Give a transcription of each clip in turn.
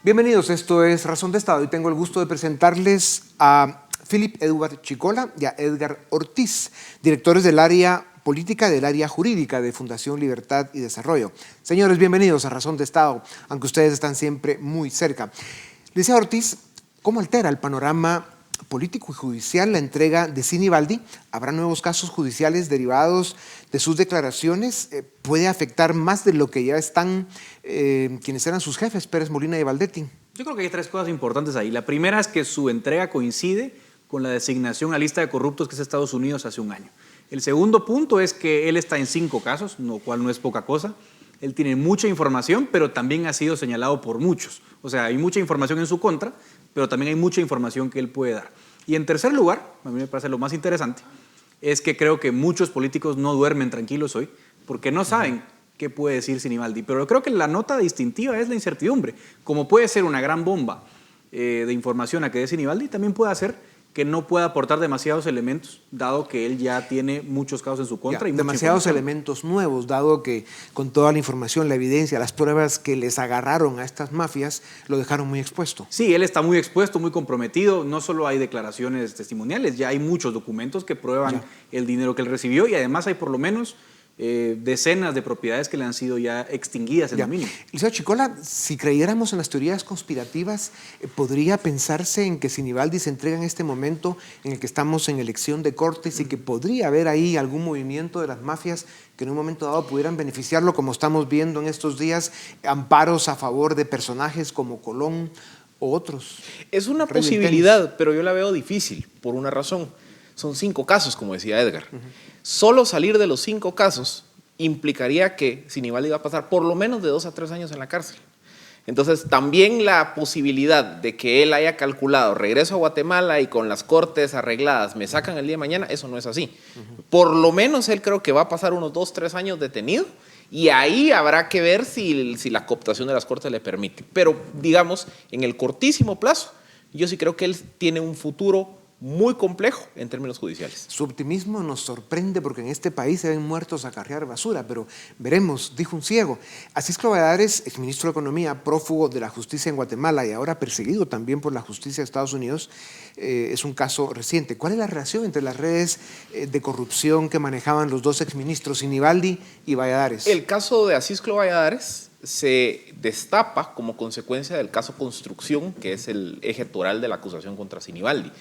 Bienvenidos, esto es Razón de Estado y tengo el gusto de presentarles a Philip Edward Chicola y a Edgar Ortiz, directores del área política y del área jurídica de Fundación Libertad y Desarrollo. Señores, bienvenidos a Razón de Estado, aunque ustedes están siempre muy cerca. Licenciado Ortiz, ¿cómo altera el panorama político y judicial la entrega de Sinibaldi? ¿Habrá nuevos casos judiciales derivados de sus declaraciones? ¿Puede afectar más de lo que ya están quienes eran sus jefes, Pérez Molina y Valdetti? Yo creo que hay tres cosas importantes ahí. La primera es que su entrega coincide con la designación a lista de corruptos que es Estados Unidos hace un año. El segundo punto es que él está en 5 casos, lo cual no es poca cosa. Él tiene mucha información, pero también ha sido señalado por muchos. O sea, hay mucha información en su contra, pero también hay mucha información que él puede dar. Y en tercer lugar, a mí me parece lo más interesante, es que creo que muchos políticos no duermen tranquilos hoy porque no saben qué puede decir Sinibaldi. Pero yo creo que la nota distintiva es la incertidumbre. Como puede ser una gran bomba de información a que dé Sinibaldi, también puede hacer que no pueda aportar demasiados elementos, dado que él ya tiene muchos casos en su contra. Y demasiados elementos nuevos, dado que con toda la información, la evidencia, las pruebas que les agarraron a estas mafias, lo dejaron muy expuesto. Sí, él está muy expuesto, muy comprometido. No solo hay declaraciones testimoniales, ya hay muchos documentos que prueban el dinero que él recibió y además hay por lo menos decenas de propiedades que le han sido ya extinguidas en el mínimo. Licenciado Chicola, si creyéramos en las teorías conspirativas, ¿podría pensarse en que Sinibaldi se entrega en este momento en el que estamos en elección de cortes y que podría haber ahí algún movimiento de las mafias que en un momento dado pudieran beneficiarlo, como estamos viendo en estos días, amparos a favor de personajes como Colón o otros? Es una posibilidad, pero yo la veo difícil por una razón. Son 5 casos, como decía Edgar. Solo salir de los 5 casos implicaría que Sinibaldi va a pasar por lo menos de 2 a 3 años en la cárcel. Entonces, también la posibilidad de que él haya calculado regreso a Guatemala y con las cortes arregladas me sacan el día de mañana, eso no es así. Por lo menos él creo que va a pasar unos 2 a 3 años detenido y ahí habrá que ver si la cooptación de las cortes le permite. Pero, digamos, en el cortísimo plazo, yo sí creo que él tiene un futuro muy complejo en términos judiciales. Su optimismo nos sorprende porque en este país se ven muertos a cargar basura, pero veremos, dijo un ciego. Asisclo Valladares, exministro de Economía, prófugo de la justicia en Guatemala y ahora perseguido también por la justicia de Estados Unidos, es un caso reciente. ¿Cuál es la relación entre las redes de corrupción que manejaban los dos exministros, Sinibaldi y Valladares? El caso de Asisclo Valladares se destapa como consecuencia del caso Construcción, que es el eje toral de la acusación contra Sinibaldi.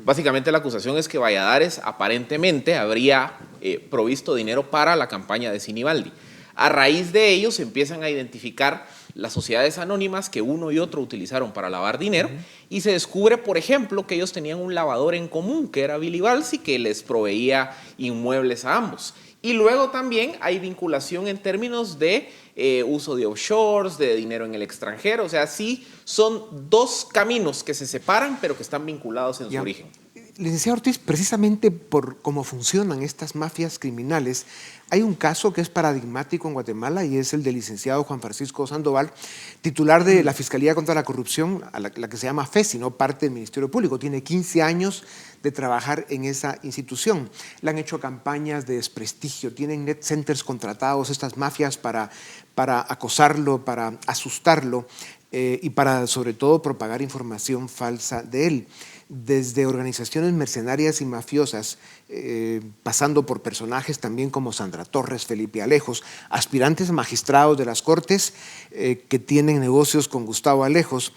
Básicamente la acusación es que Valladares aparentemente habría provisto dinero para la campaña de Sinibaldi. A raíz de ello se empiezan a identificar las sociedades anónimas que uno y otro utilizaron para lavar dinero y se descubre, por ejemplo, que ellos tenían un lavador en común, que era Billy Balsi, que les proveía inmuebles a ambos. Y luego también hay vinculación en términos de uso de offshores, de dinero en el extranjero. O sea, sí son 2 caminos que se separan, pero que están vinculados en su origen. Licenciado Ortiz, precisamente por cómo funcionan estas mafias criminales, hay un caso que es paradigmático en Guatemala y es el del licenciado Juan Francisco Sandoval, titular de la Fiscalía contra la Corrupción, la que se llama FESI, no parte del Ministerio Público. Tiene 15 años de trabajar en esa institución. Le han hecho campañas de desprestigio, tienen net centers contratados estas mafias para acosarlo, para asustarlo y para, sobre todo, propagar información falsa de él. Desde organizaciones mercenarias y mafiosas, pasando por personajes también como Sandra Torres, Felipe Alejos, aspirantes magistrados de las Cortes que tienen negocios con Gustavo Alejos,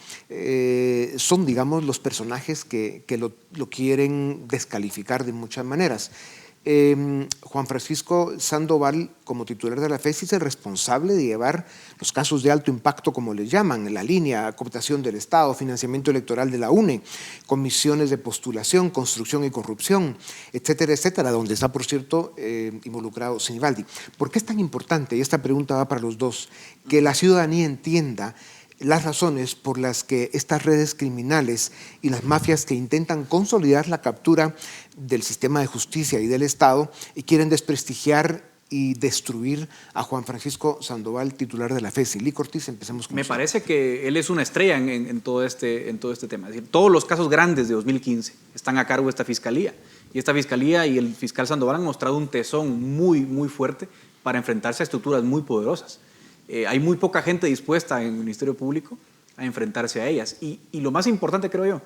son, digamos, los personajes que lo quieren descalificar de muchas maneras. Juan Francisco Sandoval, como titular de la FESI, es el responsable de llevar los casos de alto impacto, como les llaman, en la línea, cooptación del Estado, financiamiento electoral de la UNE, comisiones de postulación, construcción y corrupción, etcétera, etcétera, donde está, por cierto, involucrado Sinibaldi. ¿Por qué es tan importante, y esta pregunta va para los dos, que la ciudadanía entienda las razones por las que estas redes criminales y las mafias que intentan consolidar la captura del sistema de justicia y del Estado y quieren desprestigiar y destruir a Juan Francisco Sandoval, titular de la FESI? Lic Ortiz, empecemos con Me usted. parece que él es una estrella en todo este tema. Es decir, todos los casos grandes de 2015 están a cargo de esta fiscalía. Y esta fiscalía y el fiscal Sandoval han mostrado un tesón muy, muy fuerte para enfrentarse a estructuras muy poderosas. Hay muy poca gente dispuesta en el Ministerio Público a enfrentarse a ellas. Y lo más importante, creo yo,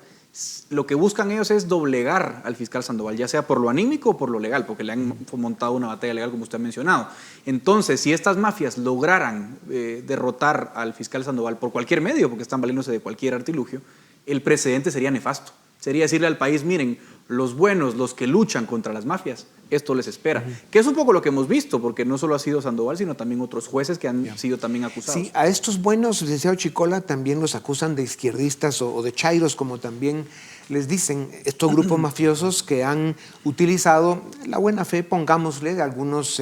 lo que buscan ellos es doblegar al fiscal Sandoval, ya sea por lo anímico o por lo legal, porque le han montado una batalla legal, como usted ha mencionado. Entonces, si estas mafias lograran derrotar al fiscal Sandoval por cualquier medio, porque están valiéndose de cualquier artilugio, el precedente sería nefasto. Sería decirle al país, miren, los buenos, los que luchan contra las mafias, esto les espera. Que es un poco lo que hemos visto, porque no solo ha sido Sandoval, sino también otros jueces que han sido también acusados. Sí, a estos buenos, licenciado Chicola, también los acusan de izquierdistas o de chairos, como también les dicen estos grupos mafiosos que han utilizado la buena fe, pongámosle, de algunos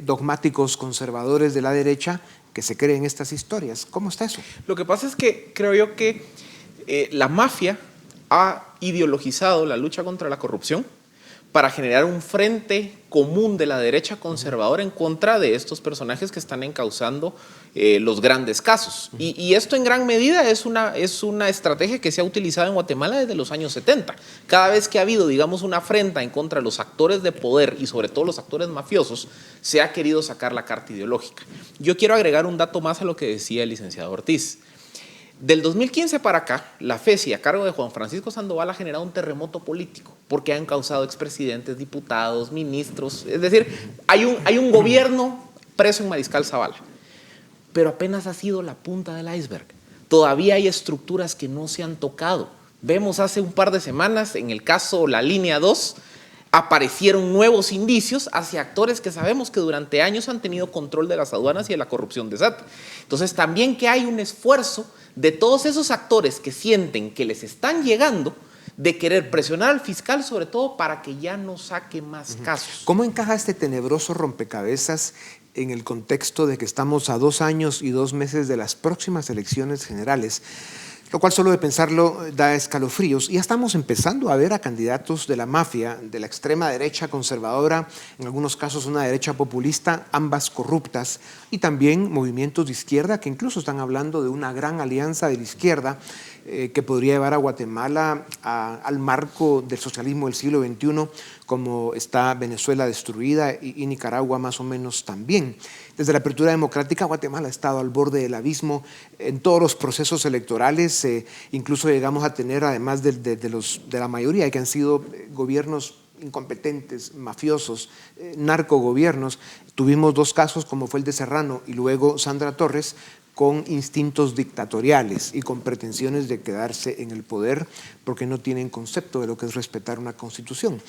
dogmáticos conservadores de la derecha que se creen estas historias. ¿Cómo está eso? Lo que pasa es que creo yo que la mafia ha ideologizado la lucha contra la corrupción para generar un frente común de la derecha conservadora en contra de estos personajes que están encauzando los grandes casos. Y esto en gran medida es una estrategia que se ha utilizado en Guatemala desde los años 70. Cada vez que ha habido, digamos, una afrenta en contra de los actores de poder y sobre todo los actores mafiosos, se ha querido sacar la carta ideológica. Yo quiero agregar un dato más a lo que decía el licenciado Ortiz. Del 2015 para acá, la FESI, a cargo de Juan Francisco Sandoval, ha generado un terremoto político porque han causado expresidentes, diputados, ministros. Es decir, hay un gobierno preso en Mariscal Zavala, pero apenas ha sido la punta del iceberg. Todavía hay estructuras que no se han tocado. Vemos hace un par de semanas, en el caso La Línea 2, aparecieron nuevos indicios hacia actores que sabemos que durante años han tenido control de las aduanas y de la corrupción de SAT. Entonces, también que hay un esfuerzo de todos esos actores que sienten que les están llegando de querer presionar al fiscal, sobre todo para que ya no saque más casos. ¿Cómo encaja este tenebroso rompecabezas en el contexto de que estamos a 2 años y 2 meses de las próximas elecciones generales? Lo cual solo de pensarlo da escalofríos. Y ya estamos empezando a ver a candidatos de la mafia, de la extrema derecha conservadora, en algunos casos una derecha populista, ambas corruptas, y también movimientos de izquierda que incluso están hablando de una gran alianza de la izquierda que podría llevar a Guatemala al marco del socialismo del siglo XXI, como está Venezuela destruida y Nicaragua más o menos también. Desde la apertura democrática, Guatemala ha estado al borde del abismo en todos los procesos electorales, incluso llegamos a tener, además de la mayoría que han sido gobiernos incompetentes, mafiosos, narcogobiernos, tuvimos 2 casos como fue el de Serrano y luego Sandra Torres, con instintos dictatoriales y con pretensiones de quedarse en el poder porque no tienen concepto de lo que es respetar una constitución.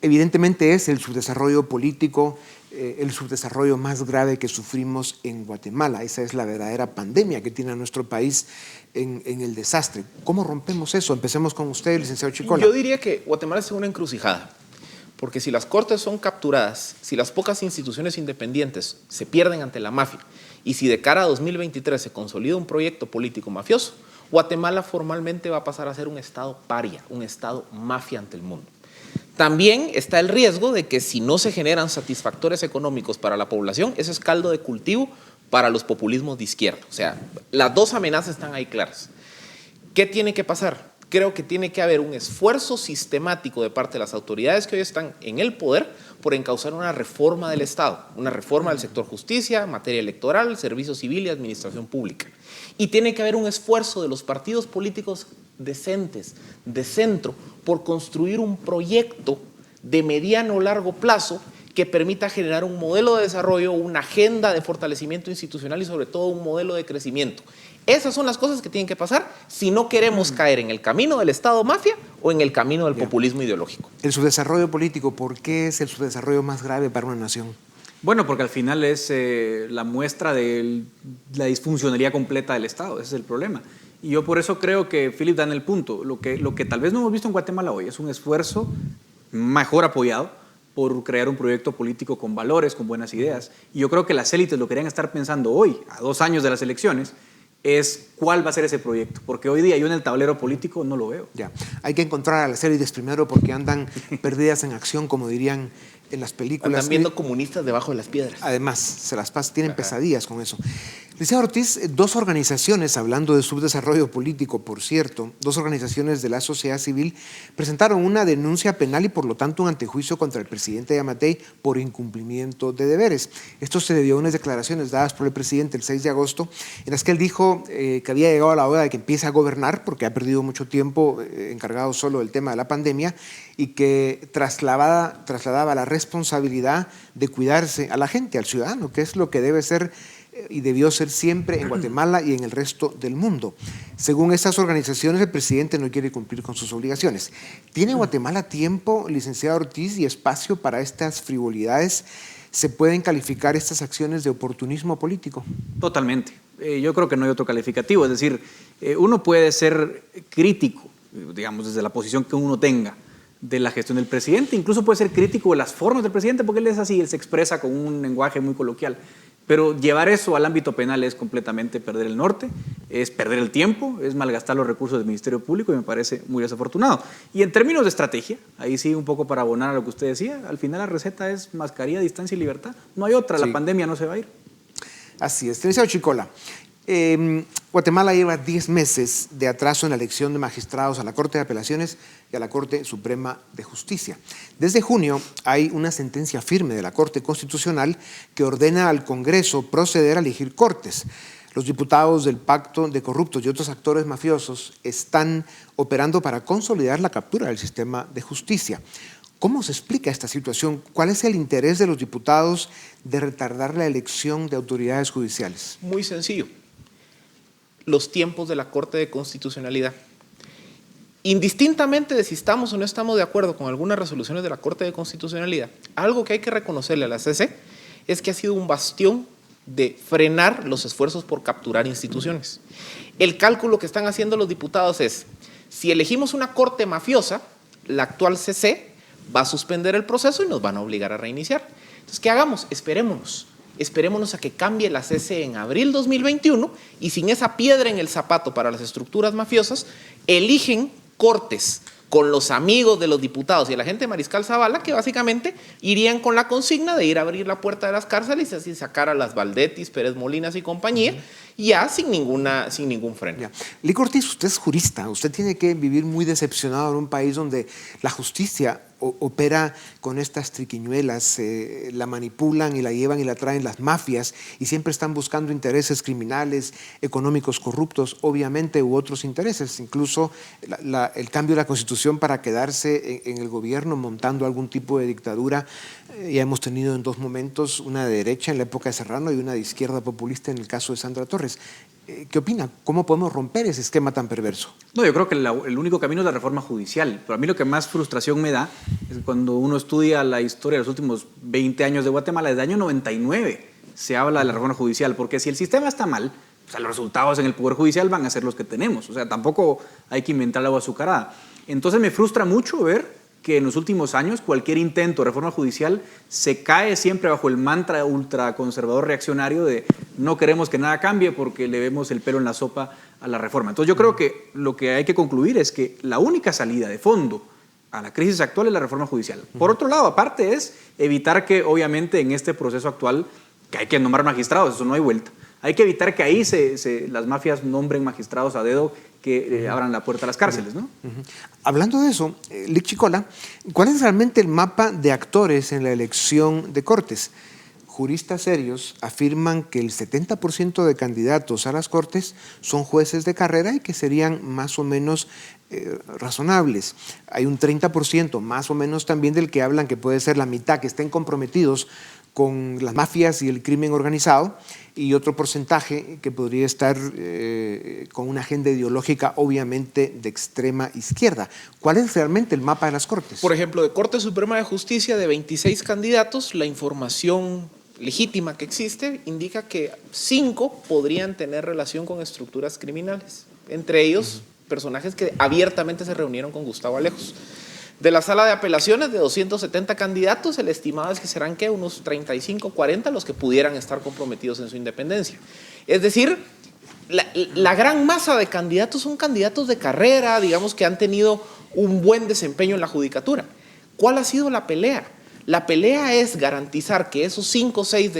Evidentemente es el subdesarrollo político, el subdesarrollo más grave que sufrimos en Guatemala. Esa es la verdadera pandemia que tiene a nuestro país en el desastre. ¿Cómo rompemos eso? Empecemos con usted, licenciado Chicola. Yo diría que Guatemala es una encrucijada, porque si las cortes son capturadas, si las pocas instituciones independientes se pierden ante la mafia, y si de cara a 2023 se consolida un proyecto político mafioso, Guatemala formalmente va a pasar a ser un estado paria, un estado mafia ante el mundo. También está el riesgo de que si no se generan satisfactores económicos para la población, ese es caldo de cultivo para los populismos de izquierda. O sea, las 2 amenazas están ahí claras. ¿Qué tiene que pasar? Creo que tiene que haber un esfuerzo sistemático de parte de las autoridades que hoy están en el poder por encauzar una reforma del Estado, una reforma del sector justicia, materia electoral, servicio civil y administración pública. Y tiene que haber un esfuerzo de los partidos políticos decentes, de centro, por construir un proyecto de mediano o largo plazo que permita generar un modelo de desarrollo, una agenda de fortalecimiento institucional y sobre todo un modelo de crecimiento. Esas son las cosas que tienen que pasar si no queremos caer en el camino del Estado mafia o en el camino del populismo ideológico. El subdesarrollo político, ¿por qué es el subdesarrollo más grave para una nación? Bueno, porque al final es la muestra de la disfuncionalidad completa del Estado, ese es el problema. Y yo por eso creo que Philip da en el punto. Lo que tal vez no hemos visto en Guatemala hoy es un esfuerzo mejor apoyado por crear un proyecto político con valores, con buenas ideas. Y yo creo que las élites lo querían estar pensando hoy, a 2 años de las elecciones, es cuál va a ser ese proyecto, porque hoy día yo en el tablero político no lo veo. Ya, hay que encontrar a las élites primero porque andan perdidas en acción, como dirían en las películas. Andan viendo comunistas debajo de las piedras. Además, se las pasan, tienen pesadillas con eso. Licenciado Ortiz, dos organizaciones, hablando de subdesarrollo político, por cierto, dos organizaciones de la sociedad civil presentaron una denuncia penal y por lo tanto un antejuicio contra el presidente Yamatei por incumplimiento de deberes. Esto se debió a unas declaraciones dadas por el presidente el 6 de agosto, en las que él dijo que había llegado a la hora de que empiece a gobernar porque ha perdido mucho tiempo encargado solo del tema de la pandemia y que trasladaba la responsabilidad de cuidarse a la gente, al ciudadano, que es lo que debe ser y debió ser siempre en Guatemala y en el resto del mundo. Según estas organizaciones, el presidente no quiere cumplir con sus obligaciones. ¿Tiene Guatemala tiempo, licenciado Ortiz, y espacio para estas frivolidades? ¿Se pueden calificar estas acciones de oportunismo político? Totalmente. Yo creo que no hay otro calificativo. Es decir, uno puede ser crítico, digamos, desde la posición que uno tenga de la gestión del presidente. Incluso puede ser crítico de las formas del presidente porque él es así, él se expresa con un lenguaje muy coloquial. Pero llevar eso al ámbito penal es completamente perder el norte, es perder el tiempo, es malgastar los recursos del Ministerio Público y me parece muy desafortunado. Y en términos de estrategia, ahí sí un poco para abonar a lo que usted decía, al final la receta es mascarilla, distancia y libertad. No hay otra, sí. La pandemia no se va a ir. Así es. Licenciado Chicola, Guatemala lleva 10 meses de atraso en la elección de magistrados a la Corte de Apelaciones y a la Corte Suprema de Justicia. Desde junio hay una sentencia firme de la Corte Constitucional que ordena al Congreso proceder a elegir cortes. Los diputados del Pacto de Corruptos y otros actores mafiosos están operando para consolidar la captura del sistema de justicia. ¿Cómo se explica esta situación? ¿Cuál es el interés de los diputados de retardar la elección de autoridades judiciales? Muy sencillo. Los tiempos de la Corte de Constitucionalidad. Indistintamente de si estamos o no estamos de acuerdo con algunas resoluciones de la Corte de Constitucionalidad, algo que hay que reconocerle a la CC es que ha sido un bastión de frenar los esfuerzos por capturar instituciones. El cálculo que están haciendo los diputados es, si elegimos una corte mafiosa, la actual CC va a suspender el proceso y nos van a obligar a reiniciar. Entonces, ¿qué hagamos? Esperémonos a que cambie la CC en abril 2021 y sin esa piedra en el zapato para las estructuras mafiosas, eligen cortes con los amigos de los diputados y la gente de Mariscal Zavala que básicamente irían con la consigna de ir a abrir la puerta de las cárceles y así sacar a las Valdetis, Pérez Molinas y compañía, ya sin ningún freno. Lic Ortiz, usted es jurista, usted tiene que vivir muy decepcionado en un país donde la justicia opera con estas triquiñuelas, la manipulan y la llevan y la traen las mafias y siempre están buscando intereses criminales, económicos corruptos, obviamente, u otros intereses, incluso el cambio de la Constitución para quedarse en el gobierno montando algún tipo de dictadura. Ya hemos tenido en dos momentos, una de derecha en la época de Serrano y una de izquierda populista en el caso de Sandra Torres. ¿Qué opina? ¿Cómo podemos romper ese esquema tan perverso? No, yo creo que el único camino es la reforma judicial. Pero a mí lo que más frustración me da es cuando uno estudia la historia de los últimos 20 años de Guatemala, desde el año 99 se habla de la reforma judicial, porque si el sistema está mal, o sea, los resultados en el Poder Judicial van a ser los que tenemos. O sea, tampoco hay que inventar el agua azucarada. Entonces me frustra mucho ver que en los últimos años cualquier intento de reforma judicial se cae siempre bajo el mantra ultraconservador reaccionario de no queremos que nada cambie porque le vemos el pelo en la sopa a la reforma. Entonces yo creo que lo que hay que concluir es que la única salida de fondo a la crisis actual es la reforma judicial. Por otro lado, aparte es evitar que obviamente en este proceso actual que hay que nombrar magistrados, eso no hay vuelta. Hay que evitar que ahí las mafias nombren magistrados a dedo que abran la puerta a las cárceles, ¿no? Hablando de eso, Lic Chicola, ¿cuál es realmente el mapa de actores en la elección de cortes? Juristas serios afirman que el 70% de candidatos a las cortes son jueces de carrera y que serían más o menos razonables. Hay un 30% más o menos también del que hablan que puede ser la mitad que estén comprometidos con las mafias y el crimen organizado, y otro porcentaje que podría estar con una agenda ideológica obviamente de extrema izquierda. ¿Cuál es realmente el mapa de las cortes? Por ejemplo, de Corte Suprema de Justicia, de 26 candidatos, la información legítima que existe indica que 5 podrían tener relación con estructuras criminales, entre ellos personajes que abiertamente se reunieron con Gustavo Alejos. De la sala de apelaciones, de 270 candidatos, el estimado es que serán ¿qué? Unos 35, 40 los que pudieran estar comprometidos en su independencia. Es decir, la gran masa de candidatos son candidatos de carrera, digamos que han tenido un buen desempeño en la judicatura. ¿Cuál ha sido la pelea? La pelea es garantizar que esos 5 o 6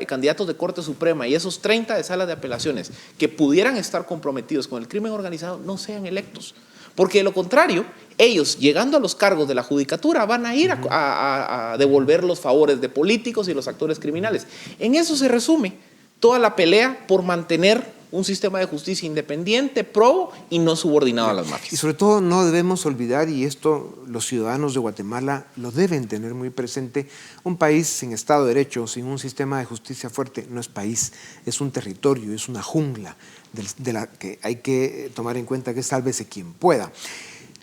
candidatos de Corte Suprema y esos 30 de salas de apelaciones que pudieran estar comprometidos con el crimen organizado no sean electos. Porque de lo contrario, ellos, llegando a los cargos de la judicatura, van a ir a devolver los favores de políticos y los actores criminales. En eso se resume toda la pelea por mantener un sistema de justicia independiente, probo y no subordinado a las mafias. Y sobre todo no debemos olvidar, y esto los ciudadanos de Guatemala lo deben tener muy presente, un país sin Estado de Derecho, sin un sistema de justicia fuerte, no es país, es un territorio, es una jungla de la que hay que tomar en cuenta que sálvese quien pueda.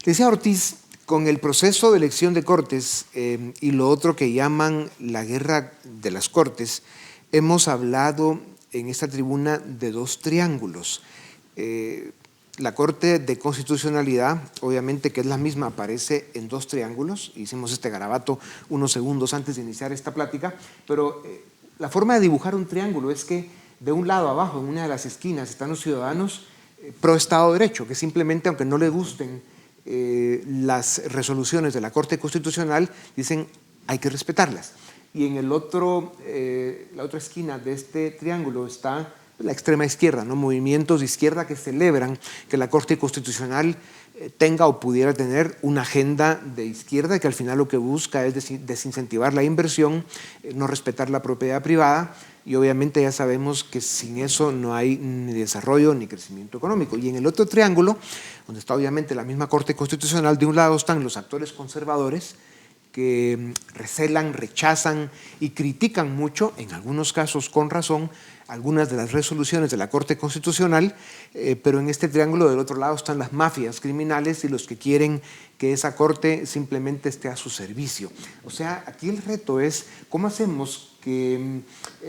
Decía Ortiz, con el proceso de elección de cortes y lo otro que llaman la guerra de las cortes, hemos hablado en esta tribuna de 2 triángulos. La Corte de Constitucionalidad, obviamente que es la misma, aparece en 2 triángulos. Hicimos este garabato unos segundos antes de iniciar esta plática, pero la forma de dibujar un triángulo es que de un lado abajo, en una de las esquinas, están los ciudadanos pro Estado de Derecho, que simplemente, aunque no les gusten las resoluciones de la Corte Constitucional, dicen hay que respetarlas. Y en el la otra esquina de este triángulo está la extrema izquierda, ¿no? Movimientos de izquierda que celebran que la Corte Constitucional tenga o pudiera tener una agenda de izquierda que al final lo que busca es desincentivar la inversión, no respetar la propiedad privada, y obviamente ya sabemos que sin eso no hay ni desarrollo ni crecimiento económico. Y en el otro triángulo, donde está obviamente la misma Corte Constitucional, de un lado están los actores conservadores, que recelan, rechazan y critican mucho, en algunos casos con razón, algunas de las resoluciones de la Corte Constitucional, pero en este triángulo del otro lado están las mafias criminales y los que quieren que esa Corte simplemente esté a su servicio. O sea, aquí el reto es cómo hacemos que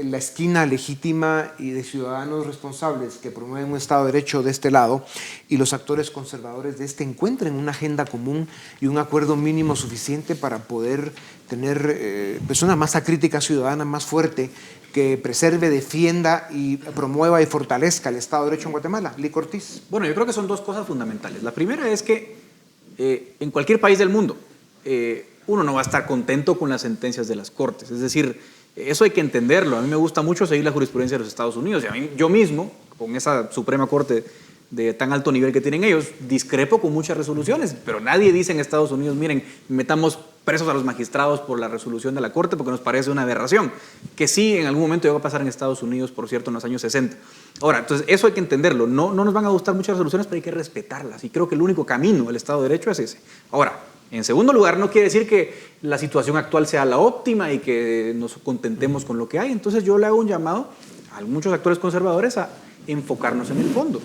la esquina legítima y de ciudadanos responsables que promueven un Estado de Derecho de este lado y los actores conservadores de este encuentren una agenda común y un acuerdo mínimo suficiente para poder tener pues una masa crítica ciudadana más fuerte que preserve, defienda y promueva y fortalezca el Estado de Derecho en Guatemala. Lic Ortiz. Bueno, yo creo que son 2 cosas fundamentales. La primera es que en cualquier país del mundo uno no va a estar contento con las sentencias de las cortes. Es decir, eso hay que entenderlo. A mí me gusta mucho seguir la jurisprudencia de los Estados Unidos. Y a mí, yo mismo, con esa Suprema Corte de tan alto nivel que tienen ellos, discrepo con muchas resoluciones, pero nadie dice en Estados Unidos, miren, metamos presos a los magistrados por la resolución de la Corte porque nos parece una aberración, que sí en algún momento llegó a pasar en Estados Unidos, por cierto, en los años 60. Ahora, entonces eso hay que entenderlo. No nos van a gustar muchas resoluciones, pero hay que respetarlas, y creo que el único camino al Estado de Derecho es ese. Ahora, en segundo lugar, no quiere decir que la situación actual sea la óptima y que nos contentemos con lo que hay. Entonces yo le hago un llamado a muchos actores conservadores a enfocarnos en el fondo.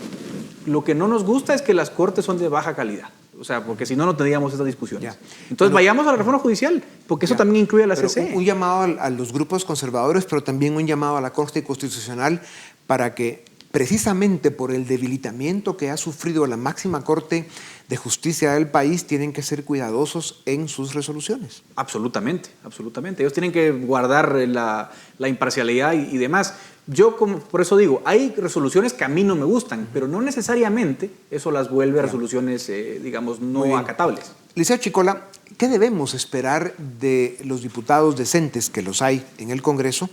Lo que no nos gusta es que las cortes son de baja calidad. O sea, porque si no, no tendríamos estas discusiones. Entonces vayamos a la reforma judicial, porque eso también incluye a la CC. Un llamado a los grupos conservadores, pero también un llamado a la Corte Constitucional para que, precisamente por el debilitamiento que ha sufrido la máxima Corte de Justicia del país, tienen que ser cuidadosos en sus resoluciones. Absolutamente, absolutamente. Ellos tienen que guardar la imparcialidad y demás. Yo, por eso digo, hay resoluciones que a mí no me gustan, pero no necesariamente eso las vuelve resoluciones, digamos, no acatables. Liceo Chicola, ¿qué debemos esperar de los diputados decentes, que los hay en el Congreso,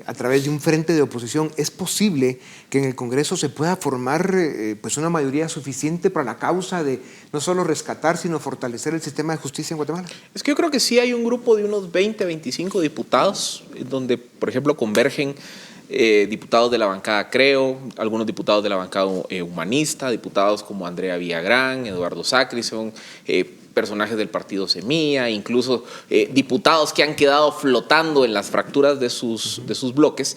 a través de un frente de oposición? ¿Es posible que en el Congreso se pueda formar pues una mayoría suficiente para la causa de no solo rescatar, sino fortalecer el sistema de justicia en Guatemala? Es que yo creo que sí hay un grupo de unos 20, 25 diputados, donde, por ejemplo, convergen diputados de la bancada Creo, algunos diputados de la bancada humanista, diputados como Andrea Villagrán, Eduardo Sacrison, personajes del partido Semilla, incluso diputados que han quedado flotando en las fracturas de sus bloques,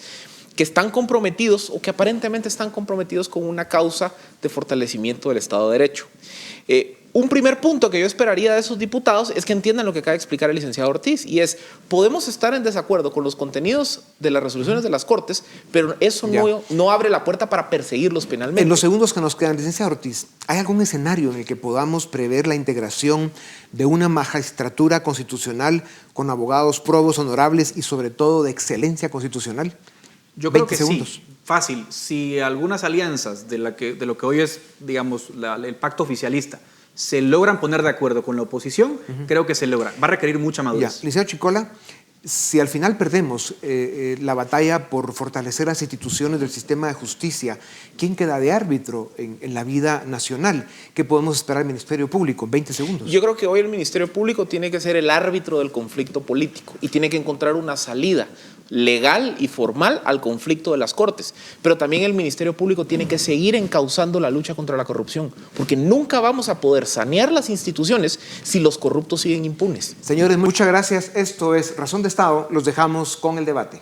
que están comprometidos o que aparentemente están comprometidos con una causa de fortalecimiento del Estado de Derecho. Un primer punto que yo esperaría de esos diputados es que entiendan lo que acaba de explicar el licenciado Ortiz, y es, podemos estar en desacuerdo con los contenidos de las resoluciones de las Cortes, pero eso no abre la puerta para perseguirlos penalmente. En los segundos que nos quedan, licenciado Ortiz, ¿hay algún escenario en el que podamos prever la integración de una magistratura constitucional con abogados probos, honorables y sobre todo de excelencia constitucional? Yo creo que sí, fácil. Si algunas alianzas de lo que hoy es, digamos, el pacto oficialista se logran poner de acuerdo con la oposición, creo que se logra. Va a requerir mucha Ya, madurez. licenciado Chicola, si al final perdemos la batalla por fortalecer las instituciones del sistema de justicia, ¿quién queda de árbitro en la vida nacional? ¿Qué podemos esperar del Ministerio Público? 20 segundos. Yo creo que hoy el Ministerio Público tiene que ser el árbitro del conflicto político y tiene que encontrar una salida legal y formal al conflicto de las Cortes. Pero también el Ministerio Público tiene que seguir encauzando la lucha contra la corrupción, porque nunca vamos a poder sanear las instituciones si los corruptos siguen impunes. Señores, muchas gracias. Esto es Razón de Estado. Los dejamos con el debate.